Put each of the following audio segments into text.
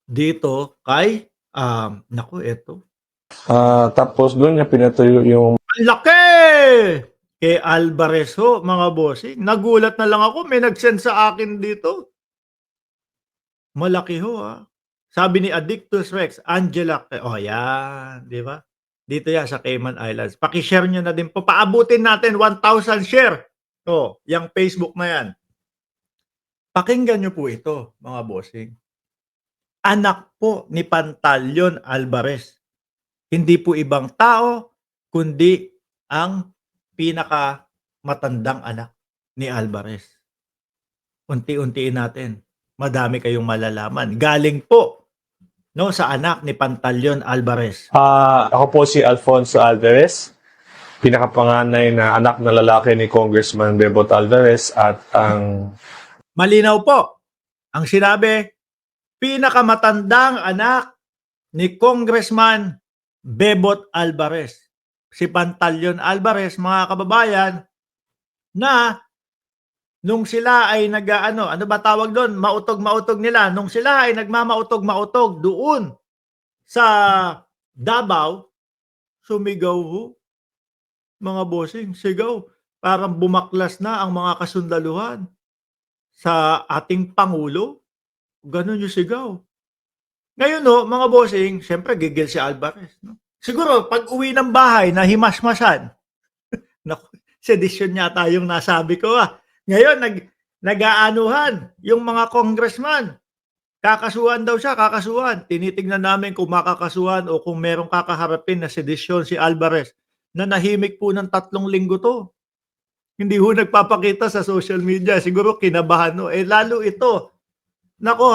Dito kay, naku eto. Tapos doon niya pinatuyo yung Ang laki! Kay Alvarez ho, mga bossing. Nagulat na lang ako, may nag-send sa akin dito. Malaki ho, Sabi ni Addictus Rex, Angela, oh yan, di ba? Dito yan sa Cayman Islands. Paki-share nyo na din po. Paabutin natin 1,000 share. Oh, yung Facebook na yan. Pakinggan nyo po ito, mga bossing. Anak po ni Pantaleon Alvarez. Hindi po ibang tao, kundi ang pinakamatandang anak ni Alvarez. Unti-untiin natin. Madami kayong malalaman. Galing po sa anak ni Pantaleon Alvarez. ako po si Alfonso Alvarez, pinakapanganay na anak na lalaki ni Congressman Bebot Alvarez at ang Malinaw po. Ang sinabi, pinakamatandang anak ni Congressman Bebot Alvarez. Si Pantaleon Alvarez, mga kababayan, na nung sila ay ano ba tawag doon? Mautog-mautog nila. Nung sila ay nagmamautog-mautog doon sa Davao, sumigaw ho. Mga bossing, sigaw. Parang bumaklas na ang mga kasundaluhan sa ating Pangulo. Ganun yung sigaw. Ngayon mga bossing, syempre gigil si Alvarez. No? Siguro, pag uwi ng bahay na himasmasan, naku, sedisyon yata yung nasabi ko. Ngayon, nag-aanuhan yung mga congressman. Kakasuhan daw siya, kakasuhan. Tinitingnan namin kung makakasuhan o kung merong kakaharapin na sedisyon si Alvarez na nahimik po ng 3 linggo to. Hindi ho nagpapakita sa social media. Siguro kinabahan no. Lalo ito. Nako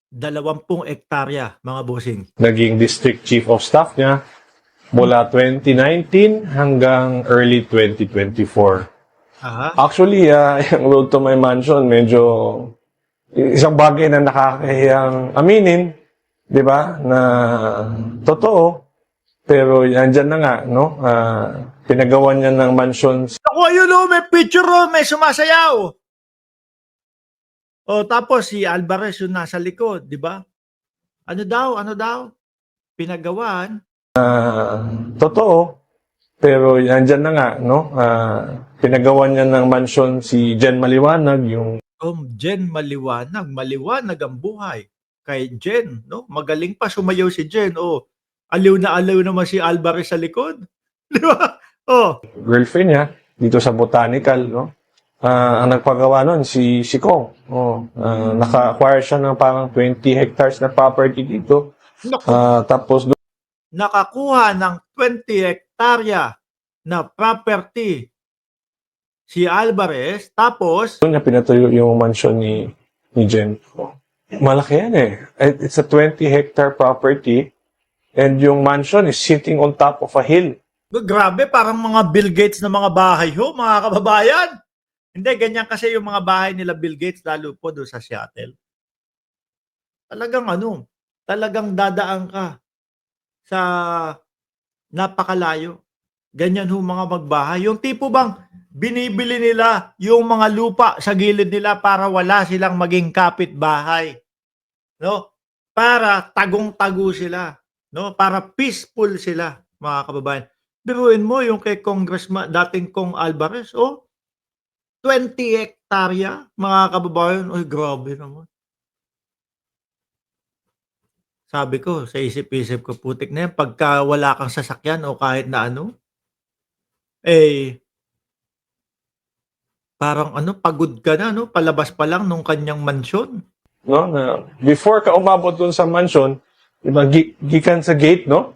20 hektarya, mga bossing. naging district chief of staff niya mula 2019 hanggang early 2024. Actually, yung road to my mansion, medyo isang bagay na nakakahiyang aminin, di ba, na totoo. Pero andyan na nga, no? Pinagawa niya ng mansion. Ako, ayun may picture may sumasayaw. Tapos si Alvarez yung nasa likod, di ba? Ano daw? Pinagawan. Totoo. Pero andyan na nga, no? Pinagawa niya ng mansion si Jen Maliwanag, yung Jen Maliwanag. Maliwanag ang buhay. Kay Jen, no? Magaling pa sumayaw si Jen. Aliw naman si Alvarez sa likod. Di ba? girlfriend niya dito sa Botanical, no? Ang nagpagawa nun, si Kong. Naka-acquire siya ng parang 20 hectares na property dito. Tapos nakakuha ng 20 hektarya na property si Alvarez, tapos doon niya pinatuyo yung mansion ni Jen. Malaki yan eh. It's a 20-hectare property and yung mansion is sitting on top of a hill. Grabe, parang mga Bill Gates na mga bahay mga kababayan. Hindi, ganyan kasi yung mga bahay nila Bill Gates, lalo po doon sa Seattle. Talagang dadaan ka sa napakalayo. Ganyan mga magbahay. Yung tipo bang binibili nila yung mga lupa sa gilid nila para wala silang maging kapitbahay. No? Para tagong-tago sila. No? Para peaceful sila, mga kababayan. Biruin mo yung kay Congressman, dating Kong Alvarez, 20 hektarya, mga kababayan. Ay, grabe naman. Sabi ko, sa isip-isip ko, putik na yan, pagka wala kang sasakyan o kahit na parang pagod ka na, palabas pa lang nung kanyang mansyon. No? Before ka umabot dun sa mansion, diba, gikan sa gate, no?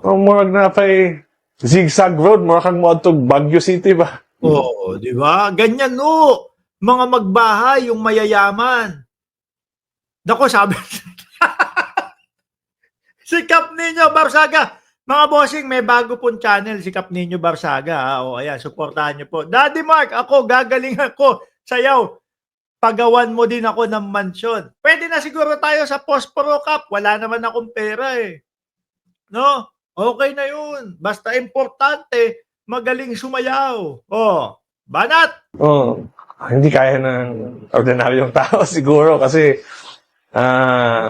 Murag na pa'y zigzag road, murag kang moadtog Baguio City ba? Di ba? Ganyan mga magbahay, yung mayayaman. Dako, sabi. Si Cap Nino Barsaga. Mga bossing, may bago pong channel, si Cap Nino Barsaga. Ayan, supportahan nyo po. Daddy Mark, ako, gagaling ako. Sayaw, pagawan mo din ako ng mansyon. Pwede na siguro tayo sa Posporo Cup. Wala naman akong pera No? Okay na yun. Basta importante, magaling sumayaw. Banat! Oh, hindi kaya ng ordinaryong tao siguro kasi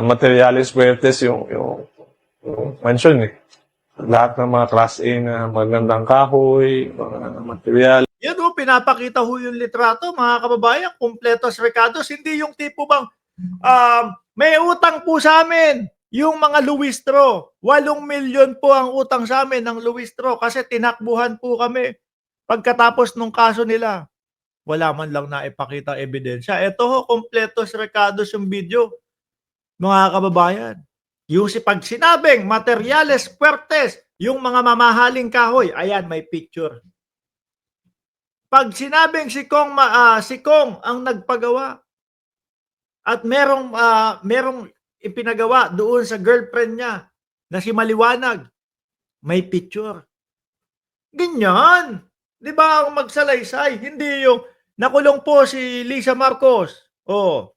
materialis fuertes yung mansion eh. Lahat ng mga class A na magandang kahoy, mga material. Yan o, pinapakita ho yung litrato, mga kababayan, kumpletos recados. Hindi yung tipo bang, may utang po sa amin, yung mga Luistro. 8 milyon po ang utang sa amin ng Luistro kasi tinakbuhan po kami pagkatapos nung kaso nila. Wala man lang na ipakita ebidensya. Ito ho, kumpletos recados yung video, mga kababayan. Yung pag sinabing materyales fuertes, yung mga mamahaling kahoy, ayan, may picture. Pag sinabing si Kong ang nagpagawa at merong ipinagawa doon sa girlfriend niya na si Maliwanag, may picture. Ganyan. 'Di ba ang magsalaysay, hindi yung nakulong po si Lisa Marcos. Oh.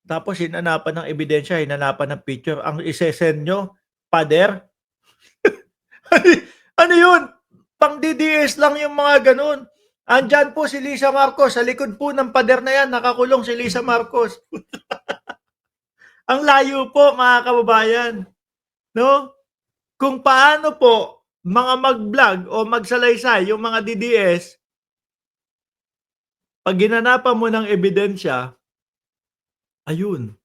Tapos hinanapan ng ebidensya, hinanapan ng picture. Ang isesend nyo, pader. Ano yun? Pang DDS lang yung mga ganun. Andyan po si Lisa Marcos. Sa likod po ng pader na yan, nakakulong si Lisa Marcos. Ang layo po, mga kababayan. No? Kung paano po mga mag-vlog o magsalaysay yung mga DDS, pag ginanapan mo ng ebidensya, ayun.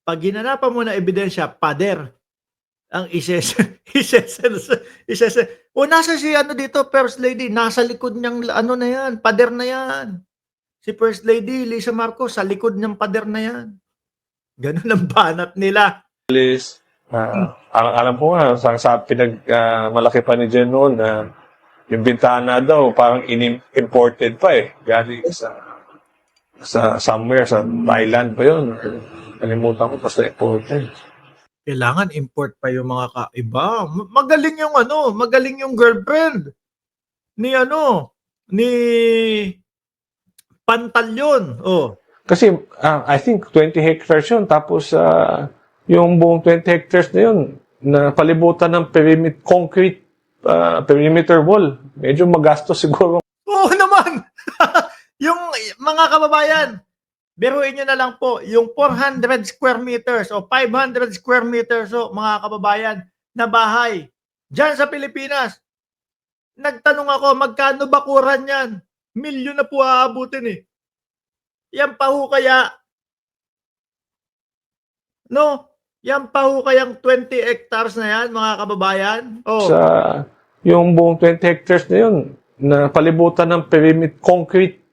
Pag ginanapan mo ng ebidensya, pader ang isesend. O nasa si ano dito, First Lady, nasa likod niyang ano na yan, pader na yan. Si First Lady, Lisa Marcos, sa likod niyang pader na yan. Ganun ang banat nila. Alam ko nga, malaki pa ni Jen noon na yung bintana daw parang imported pa eh. Galing sa somewhere, sa Thailand pa yun. Kalimutan ko, basta imported. Kailangan import pa yung mga kaiba. Magaling yung magaling yung girlfriend ni Pantalyon. Oh. Kasi I think 20 hectares yun. Tapos yung buong 20 hectares na yun, na palibutan ng concrete perimeter wall. Medyo magastos siguro. Oo naman! Yung mga kababayan, biruin nyo na lang po, yung 400 square meters o 500 square meters mga kababayan na bahay dyan sa Pilipinas. Nagtanong ako, magkano bakuran yan? Milyon na po aabutin eh. Yan pa ho kaya, no? Yan pa ho kayang 20 hectares na yan, mga kababayan? Oh. Sa yung buong 20 hectares na yun, na palibutan ng concrete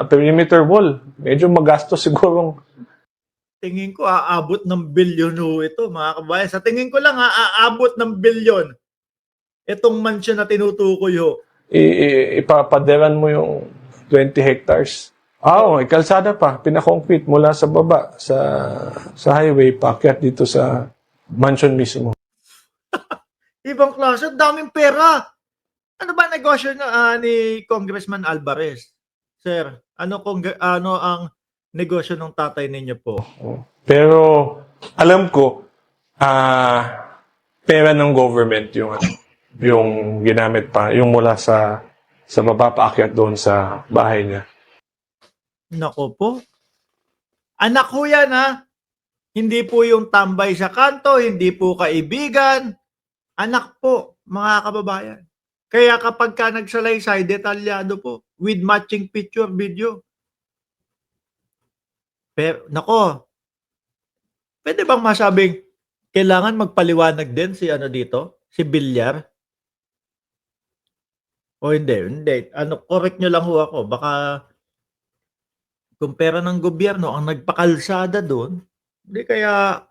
perimeter wall. Medyo magastos siguro. Tingin ko aabot ng bilyon ho ito, mga kababayan. Sa tingin ko lang aabot ng bilyon itong mansion na tinutukoy ho. Ipapaderan mo yung 20 hectares. May kalsada pa, pinakoncrete mula sa baba, sa highway, paakyat dito sa mansion mismo. Ibang klase, daming pera. Ano ba negosyo ni Congressman Alvarez? Sir, ano ang negosyo ng tatay ninyo po? Pero alam ko, pera ng government yung ginamit pa, yung mula sa baba paakyat doon sa bahay niya. Nako po. Anak ko yan Hindi po yung tambay sa kanto, hindi po kaibigan. Anak po, mga kababayan. Kaya kapag ka nagsalaysay, detalyado po. With matching picture, video. Pero, nako. Pwede bang masabing kailangan magpaliwanag din si dito? Si Villar? O hindi. Correct nyo lang ho ako. Baka kung pera ng gobyerno ang nagpakalsada doon, hindi kaya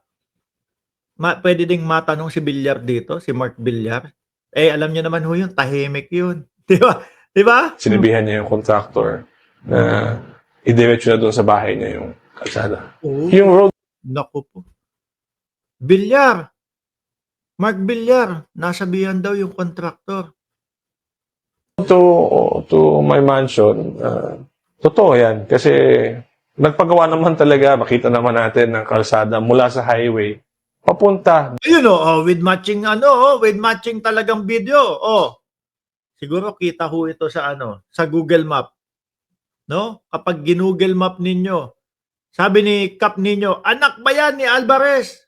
pwede ding matanong si Villar dito, si Mark Villar. Alam niyo naman ho yun, tahimik yun. Di ba? Di ba? Sinabihan niya yung contractor na idiretso na doon sa bahay niya yung kalsada. Yung road. Naku po. Villar. Mark Villar. Nasabihan daw yung contractor. To my mansion, totoo yan. Kasi nagpagawa naman talaga, makita naman natin ng kalsada mula sa highway, papunta. Ayun with matching with matching talagang video. Siguro kita ho ito sa ano, sa Google Map, no? Kapag ginoogle Map ninyo, sabi ni Kap ninyo, anak ba yan ni Alvarez?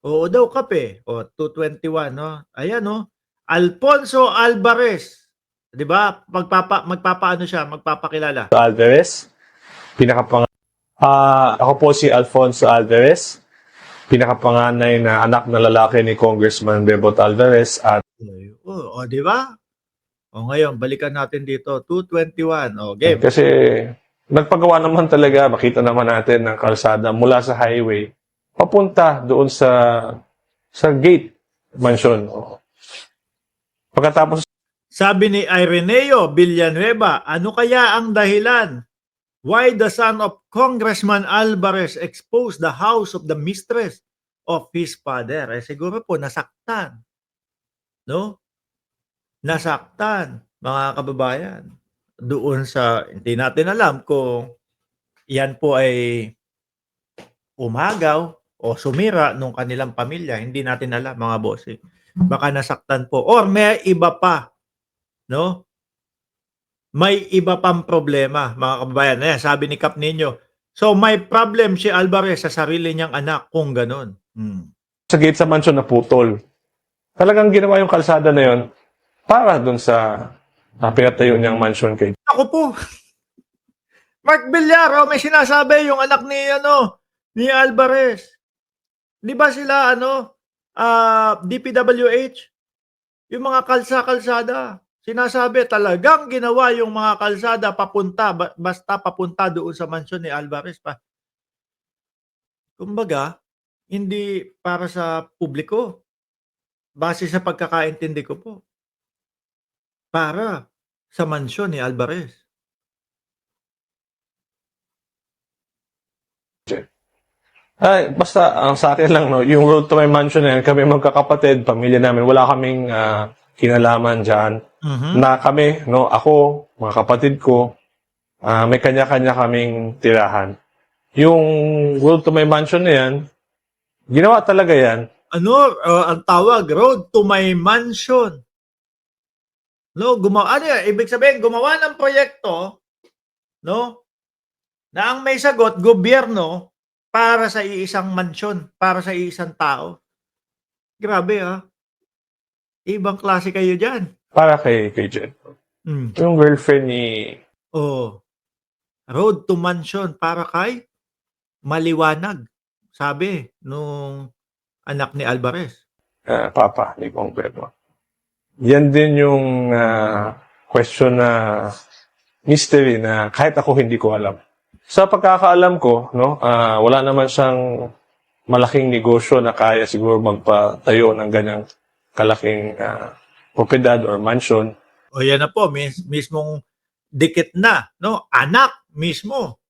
Oo daw, Kap eh. O, 221, no? Ayan, no? Alfonso Alvarez. 'Di ba? Magpapaano siya, magpapakilala. Alvarez, ako po si Alfonso Alvarez, pinakapanganay na anak na lalaki ni Congressman Bebot Alvarez at O, 'di ba? O ngayon, balikan natin dito, 221. O, game. kasi nagpagawa naman talaga, makita naman natin ng kalsada mula sa highway papunta doon sa gate mansion. Pagkatapos Sabi ni Ireneo Villanueva, ano kaya ang dahilan? Why the son of Congressman Alvarez exposed the house of the mistress of his father? Eh siguro po nasaktan. No? Nasaktan, mga kababayan. Doon sa, hindi natin alam kung yan po ay umagaw o sumira nung kanilang pamilya. Hindi natin alam, mga bossing. Baka nasaktan po. Or may iba pa. No? May iba pang problema, mga kababayan. Ayan, sabi ni Kap ninyo. So may problem si Alvarez sa sarili niyang anak kung ganun. sa gate sa mansion na putol. Talagang ginawa yung kalsada na yon para doon sa pinatayo niyang mansion kay Ako po. Mark Villaro, may sinasabi yung anak ni Alvarez. 'Di ba sila DPWH? Yung mga kalsada. Sinasabi talagang ginawa yung mga kalsada papunta basta papunta doon sa mansyon ni Alvarez pa. Kumbaga, hindi para sa publiko. Base sa pagkakaintindi ko po. Para sa mansyon ni Alvarez. Ay, basta ang sa akin lang, no, yung road to my mansion na yan, kami magkakapatid, pamilya namin, wala kaming kinalaman dyan. Na kami, no, ako, mga kapatid ko, may kanya-kanya kaming tirahan. Yung road to my mansion na yan, ginawa talaga yan. Ang tawag, road to my mansion. No, ibig sabihin, gumawa ng proyekto, no, na ang may sagot, gobyerno, para sa iisang mansyon, para sa iisang tao. Grabe Ibang klase kayo dyan. Para kay Jen. Yung girlfriend ni... Road to mansion para kay Maliwanag. Sabi nung anak ni Alvarez. Papa ni Kong Bebo. Yan din yung question na mystery na kahit ako hindi ko alam. Sa pagkakaalam ko, no, wala naman siyang malaking negosyo na kaya siguro magpatayo ng ganyang kalaking propiedad or mansion. O yan na po, mismong dikit na, no? Anak mismo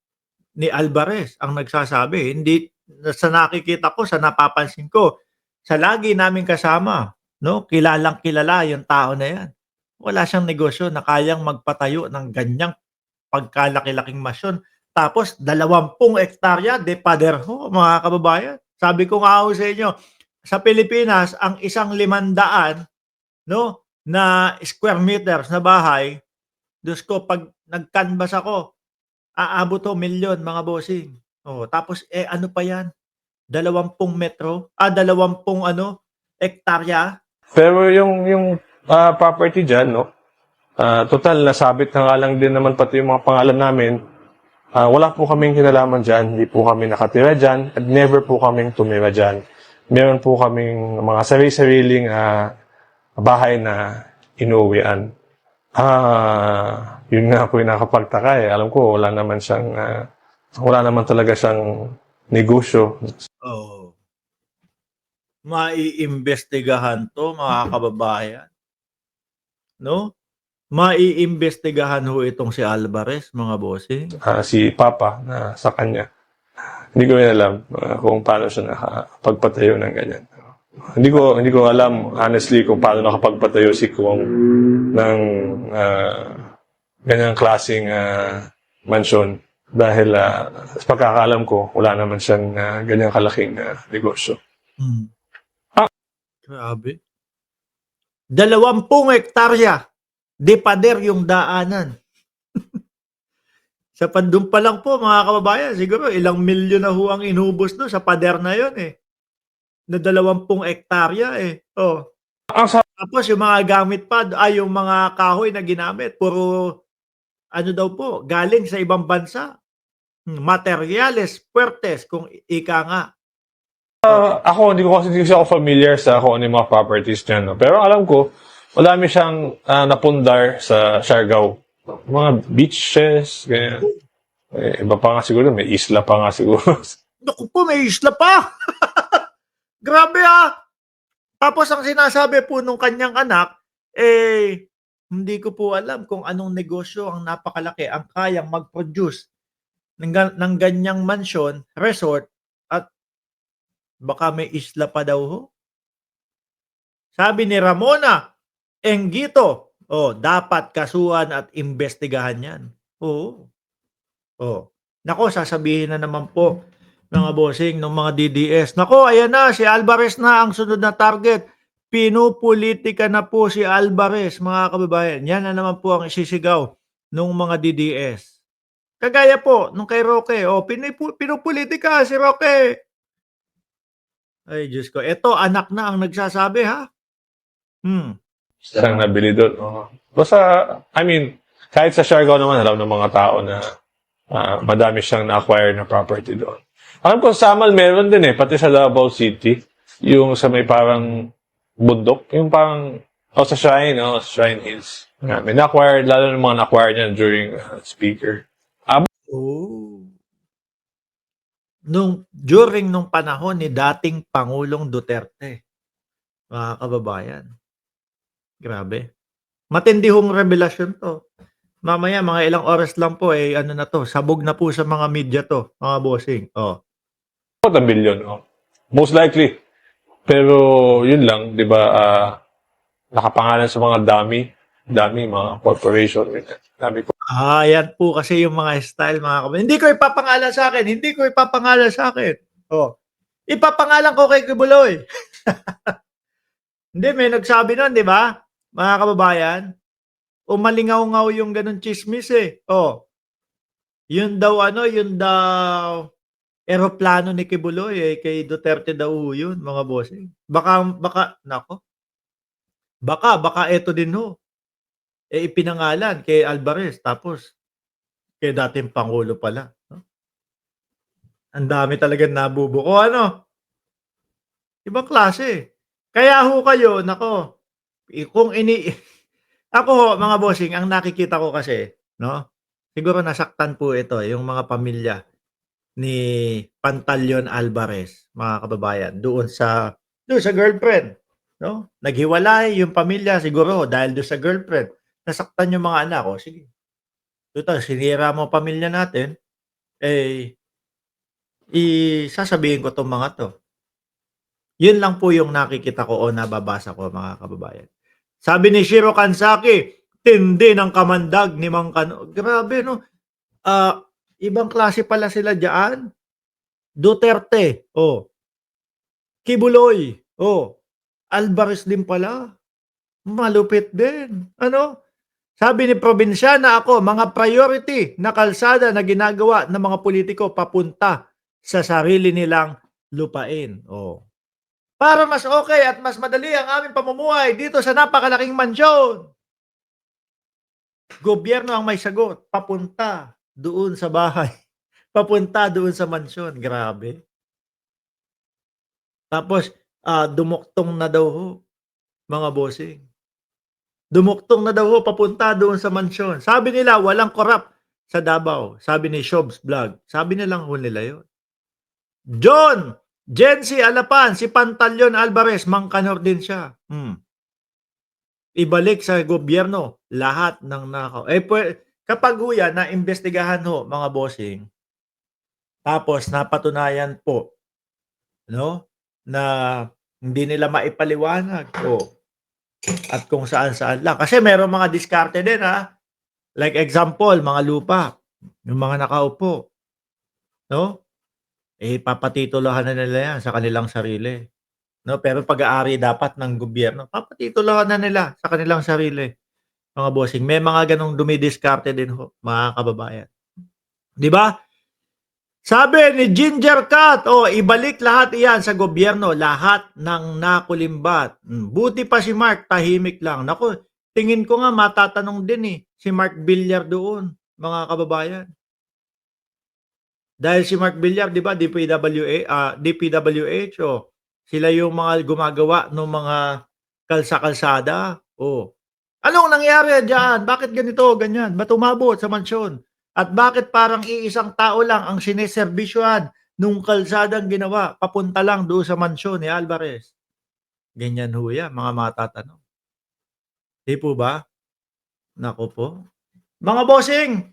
ni Alvarez ang nagsasabi. Hindi sa nakikita ko, sa napapansin ko, sa lagi namin kasama, no? Kilalang kilala yung tao na yan. Wala siyang negosyo na kayang magpatayo ng ganyang pagkalaki-laking mansyon. Tapos 20 hektarya de paderho, mga kababayan. Sabi ko nga ako sa inyo, sa Pilipinas, ang 1,500 no, na square meters na bahay, Diyos ko, pag nag-canvas ako, aabot to milyon, mga bossing. Tapos ano pa yan? 20 metro? 20 hektarya? Pero yung property dyan, no, total, nasabit na nga lang din naman pati yung mga pangalan namin. Wala po kaming kinalaman dyan, hindi po kami nakatira dyan, at never po kaming tumira dyan. Meron po kaming mga sarili-sariling bahay na inuwian. Yun nga po yung nakapagtaka eh. Alam ko, wala naman talaga siyang negosyo. Maiimbestigahan to, mga kababayan. No? Maiimbestigahan ho itong si Alvarez, mga bossing. Si Papa na sa kanya. Hindi ko alam kung paano siya nakapagpatayo ng ganyan. Hindi ko alam honestly kung paano nakapagpatayo si Kong ng ganyang klaseng mansyon dahil sa pagkakaalam ko wala naman siyang ganyang kalaking negosyo. Grabe. 20 hektarya De pader yung daanan. Sa doon pa lang po mga kababayan, siguro ilang milyon na ho ang inubos doon sa pader na yon eh. Na 20 hektarya eh. Oh. Ang sa Tapos yung mga gamit pa, yung mga kahoy na ginamit, puro ano daw po, galing sa ibang bansa. Materyales fuertes kung ika nga. ako, hindi kasi ako familiar sa kung ano yung mga properties niya, no? Pero alam ko, madami siyang napundar sa Siargao. Mga beaches, ganyan. Iba pa nga siguro, may isla pa nga siguro. Naku po, may isla pa. Grabe ah. Tapos ang sinasabi po nung kanyang anak, hindi ko po alam kung anong negosyo ang napakalaki ang kayang mag-produce ng ganyang mansion, resort, at baka may isla pa daw ho. Sabi ni Ramona Enguito, dapat kasuhan at imbestigahan yan. Oo. Nako, sasabihin na naman po mga bossing ng mga DDS. Nako, ayan na, si Alvarez na ang sunod na target. Pinupolitika na po si Alvarez, mga kababayan. Yan na naman po ang isisigaw ng mga DDS. Kagaya po, nung kay Roque, pinupolitika si Roque. Ay, Diyos ko. Ito, anak na ang nagsasabi, ha? Siyang nabili doon. Basta, I mean, kahit sa Siargao naman, alam ng mga tao na madami siyang na-acquire na property doon. Alam ko, sa Samal meron din pati sa Davao City. Yung sa may parang bundok, yung parang, sa Shrine, sa Shrine Hills. May na-acquire, lalo ng mga na-acquire niya during speaker. During nung panahon ni dating Pangulong Duterte, mga kababayan. Grabe. Matindi hong revelasyon to. Mamaya, mga ilang oras lang po, ano na to, sabog na po sa mga media to, mga bossing. What a billion, most likely. Pero, yun lang, di ba, nakapangalan sa mga dami, mga corporation. Dami ko. Yan po kasi yung mga style, mga kababayan. Hindi ko ipapangalan sa akin. Ipapangalan ko kay Kibuloy. Hindi, may nagsabi nun, di ba? Mga kababayan, umalingaw-ngaw yung ganun chismis yun daw eroplano ni Kibuloy kay Duterte daw yun, mga bossing. Baka eto din ho. Ipinangalan kay Alvarez, tapos kay dating Pangulo pala. No? Ang dami talagang nabubuko, Ibang klase. Kaya ho kayo, nako, ako ho, mga bossing, ang nakikita ko kasi, no? Siguro nasaktan po ito, yung mga pamilya ni Pantaleon Alvarez, mga kababayan, doon sa girlfriend, no? Naghiwalay yung pamilya siguro dahil doon sa girlfriend. Nasaktan yung mga anak, sige. Total, sinira mo pamilya natin, sasabihin ko 'tong mga 'to. Yun lang po yung nakikita ko o nababasa ko, mga kababayan. Sabi ni Shiro Kansaki, tindi ng kamandag ni Mang Kano. Grabe, no? Ibang klase pala sila diyan. Duterte, Kibuloy, Alvarez din pala. Malupit din. Sabi ni Probinsyana ako, mga priority na kalsada na ginagawa ng mga politiko papunta sa sarili nilang lupain. Para mas okay at mas madali ang aming pamumuhay dito sa napakalaking mansyon. Gobyerno ang may sagot, papunta doon sa bahay. Papunta doon sa mansyon. Grabe. Tapos, dumuktong na daw ho, mga bossing. Dumuktong na daw ho, papunta doon sa mansyon. Sabi nila, walang korap sa Davao. Sabi ni Shobs Vlog. Sabi nilang ho nila yun. John Jency Alapan, si Pantaleon Alvarez, mangkanor din siya. Ibalik sa gobyerno lahat ng nakaw. Kapag huya na imbestigahan ho, mga bossing, tapos napatunayan po, no, na hindi nila maipaliwanag at kung saan-saan lang. Kasi meron mga diskarte din, like example, mga lupa, yung mga nakaupo, no? Papatitulahan na nila yan sa kanilang sarili. No? Pero pag-aari dapat ng gobyerno, papatitulahan na nila sa kanilang sarili. mga bossing. May mga ganong dumidiskarte din ho, mga kababayan. 'Di ba? Sabi ni Ginger Cat, ibalik lahat iyan sa gobyerno, lahat ng nakulimbat. Buti pa si Mark, tahimik lang. Naku, tingin ko nga matatanong din si Mark Villar doon, mga kababayan. Dahil si Mark Villar, 'di ba, DPWH, sila yung mga gumagawa ng mga kalsa-kalsada. Anong nangyari diyan? Bakit ganito, ganyan? Ba't umabot sa mansyon? At bakit parang iisang tao lang ang sineserbisyohan nung kalsadang ginawa papunta lang doon sa mansyon ni Alvarez? Ganyan ho yan, mga matatanong. Di po ba? Naku po. Mga bossing,